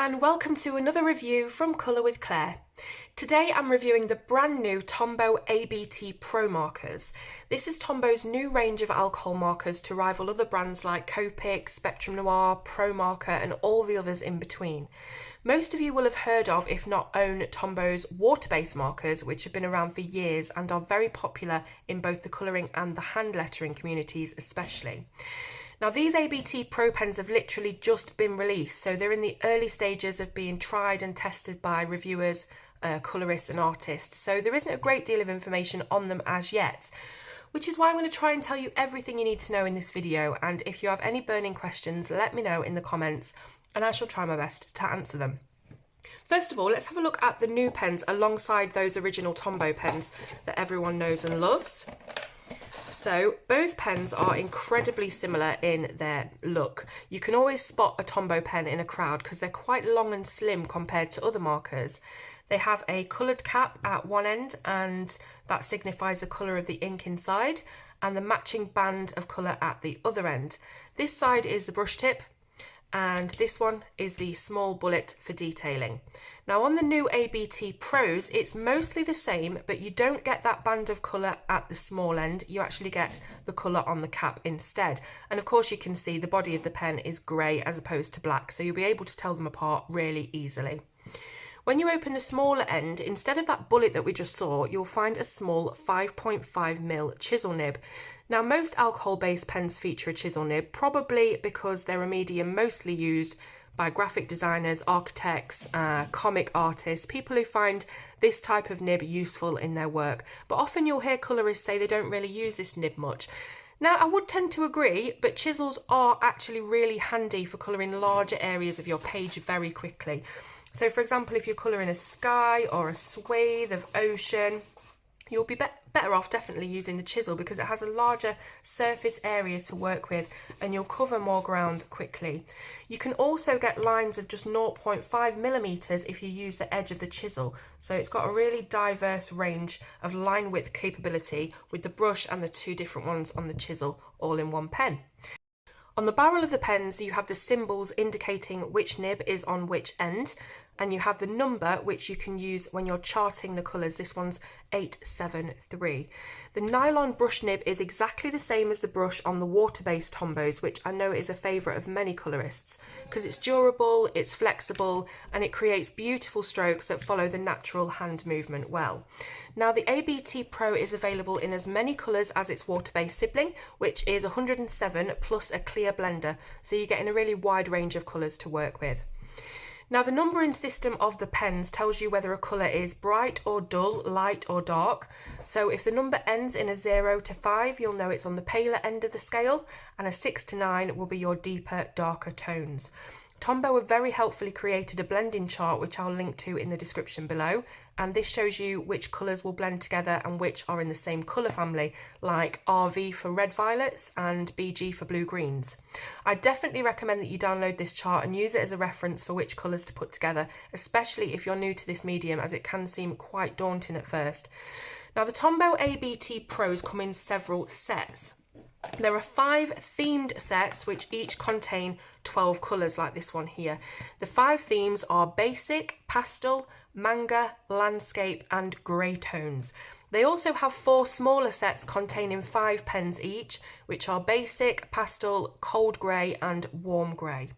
and welcome to another review from Colour with Claire. Today I'm reviewing the brand new Tombow ABT Pro markers. This is Tombow's new range of alcohol markers to rival other brands like Copic, Spectrum Noir, Pro Marker and all the others in between. Most of you will have heard of, if not own, Tombow's water-based markers, which have been around for years and are very popular in both the colouring and the hand lettering communities especially. Now these ABT Pro pens have literally just been released, so they're in the early stages of being tried and tested by reviewers, colourists and artists, so there isn't a great deal of information on them as yet, which is why I'm going to try and tell you everything you need to know in this video, and if you have any burning questions let me know in the comments and I shall try my best to answer them. First of all, let's have a look at the new pens alongside those original Tombow pens that everyone knows and loves. So both pens are incredibly similar in their look. You can always spot a Tombow pen in a crowd because they're quite long and slim compared to other markers. They have a coloured cap at one end and that signifies the colour of the ink inside, and the matching band of colour at the other end. This side is the brush tip and this one is the small bullet for detailing. Now on the new ABT Pros it's mostly the same, but you don't get that band of colour at the small end, you actually get the colour on the cap instead. And of course you can see the body of the pen is grey as opposed to black, so you'll be able to tell them apart really easily. When you open the smaller end, instead of that bullet that we just saw, you'll find a small 5.5mm chisel nib. Now most alcohol-based pens feature a chisel nib, probably because they're a medium mostly used by graphic designers, architects, comic artists, people who find this type of nib useful in their work. But often you'll hear colourists say they don't really use this nib much. Now I would tend to agree, but chisels are actually really handy for colouring larger areas of your page very quickly. So for example, if you're colouring a sky or a swathe of ocean, you'll be better off definitely using the chisel because it has a larger surface area to work with and you'll cover more ground quickly. You can also get lines of just 0.5mm if you use the edge of the chisel. So it's got a really diverse range of line width capability with the brush and the two different ones on the chisel all in one pen. On the barrel of the pens you have the symbols indicating which nib is on which end, and you have the number which you can use when you're charting the colours. This one's 873. The nylon brush nib is exactly the same as the brush on the water-based Tombows, which I know is a favourite of many colourists because it's durable, it's flexible and it creates beautiful strokes that follow the natural hand movement well. Now the ABT Pro is available in as many colours as its water-based sibling, which is 107 plus a clear blender, so you're getting a really wide range of colours to work with. Now the numbering system of the pens tells you whether a colour is bright or dull, light or dark. So if the number ends in a 0 to 5, you'll know it's on the paler end of the scale, and a 6 to 9 will be your deeper, darker tones. Tombow have very helpfully created a blending chart which I'll link to in the description below, and this shows you which colours will blend together and which are in the same colour family, like RV for red violets and BG for blue greens. I definitely recommend that you download this chart and use it as a reference for which colours to put together, especially if you're new to this medium, as it can seem quite daunting at first. Now the Tombow ABT Pros come in several sets. There are 5 themed sets which each contain 12 colours like this one here. The 5 themes are basic, pastel, manga, landscape and grey tones. They also have 4 smaller sets containing 5 pens each, which are basic, pastel, cold grey and warm grey.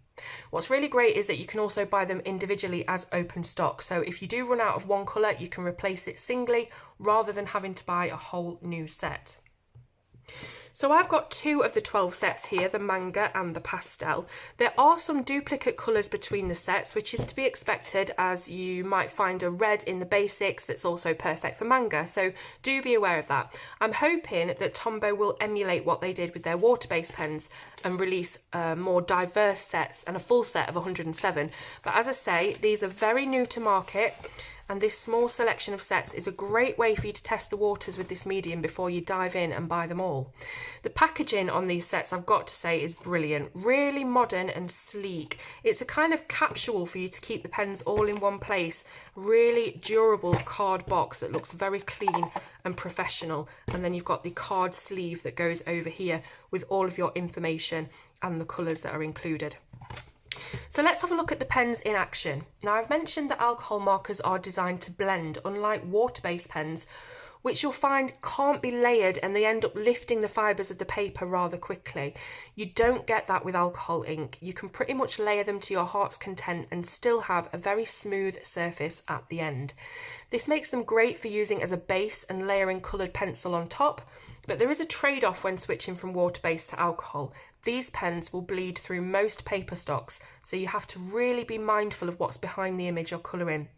What's really great is that you can also buy them individually as open stock, so if you do run out of one colour you can replace it singly rather than having to buy a whole new set. So I've got 2 of the 12 sets here, the manga and the pastel. There are some duplicate colours between the sets, which is to be expected, as you might find a red in the basics that's also perfect for manga, so do be aware of that. I'm hoping that Tombow will emulate what they did with their water-based pens and release more diverse sets and a full set of 107. But as I say, these are very new to market, and this small selection of sets is a great way for you to test the waters with this medium before you dive in and buy them all. The packaging on these sets, I've got to say, is brilliant, really modern and sleek. It's a kind of capsule for you to keep the pens all in one place, really durable card box that looks very clean and professional, and then you've got the card sleeve that goes over here with all of your information and the colours that are included. So let's have a look at the pens in action. Now, I've mentioned that alcohol markers are designed to blend, unlike water-based pens, which you'll find can't be layered and they end up lifting the fibres of the paper rather quickly. You don't get that with alcohol ink. You can pretty much layer them to your heart's content and still have a very smooth surface at the end. This makes them great for using as a base and layering coloured pencil on top, but there is a trade-off when switching from water-based to alcohol. These pens will bleed through most paper stocks, so you have to really be mindful of what's behind the image you're colouring.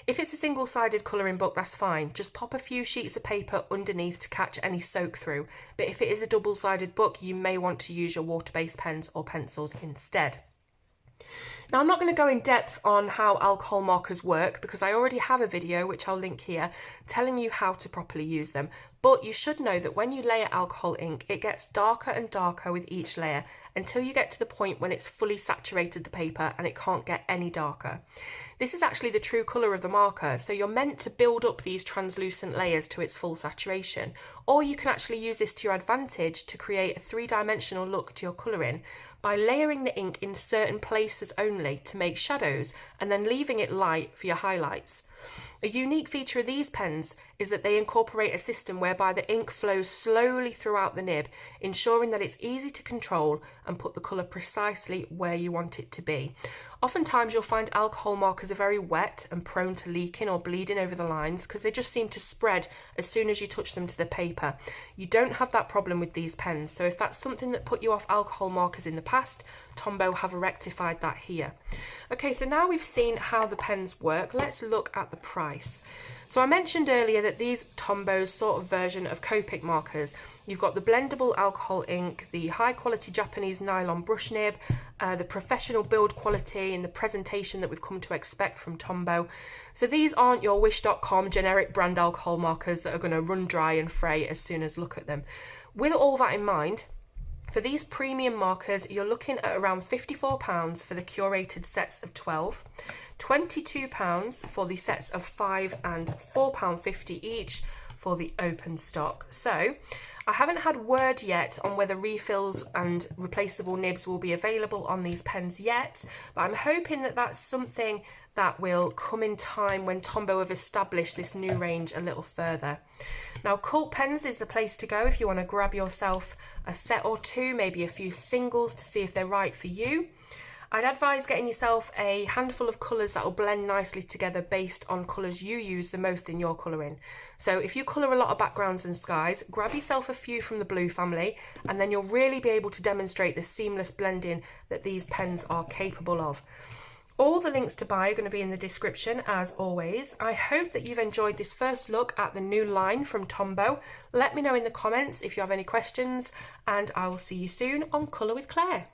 If it's a single-sided colouring book, that's fine. Just pop a few sheets of paper underneath to catch any soak through. But if it is a double-sided book, you may want to use your water-based pens or pencils instead. Now, I'm not going to go in depth on how alcohol markers work because I already have a video, which I'll link here, telling you how to properly use them. But you should know that when you layer alcohol ink, it gets darker and darker with each layer until you get to the point when it's fully saturated the paper and it can't get any darker. This is actually the true colour of the marker, so you're meant to build up these translucent layers to its full saturation. Or you can actually use this to your advantage to create a three-dimensional look to your colouring by layering the ink in certain places only to make shadows and then leaving it light for your highlights. A unique feature of these pens is that they incorporate a system whereby the ink flows slowly throughout the nib, ensuring that it's easy to control and put the colour precisely where you want it to be. Oftentimes you'll find alcohol markers are very wet and prone to leaking or bleeding over the lines because they just seem to spread as soon as you touch them to the paper. You don't have that problem with these pens, so if that's something that put you off alcohol markers in the past, Tombow have rectified that here. Okay, so now we've seen how the pens work, let's look at the price. So I mentioned earlier that these Tombow's sort of version of Copic markers. You've got the blendable alcohol ink, the high quality Japanese nylon brush nib, the professional build quality and the presentation that we've come to expect from Tombow. So these aren't your wish.com generic brand alcohol markers that are going to run dry and fray as soon as you look at them. With all that in mind, for these premium markers, you're looking at around £54 for the curated sets of 12, £22 for the sets of 5 and £4.50 each for the open stock. So I haven't had word yet on whether refills and replaceable nibs will be available on these pens yet, but I'm hoping that that's something that will come in time when Tombow have established this new range a little further. Now, Cult Pens is the place to go if you want to grab yourself a set or two, maybe a few singles to see if they're right for you. I'd advise getting yourself a handful of colours that will blend nicely together based on colours you use the most in your colouring. So if you colour a lot of backgrounds and skies, grab yourself a few from the blue family and then you'll really be able to demonstrate the seamless blending that these pens are capable of. All the links to buy are going to be in the description as always. I hope that you've enjoyed this first look at the new line from Tombow. Let me know in the comments if you have any questions and I will see you soon on Colour with Claire.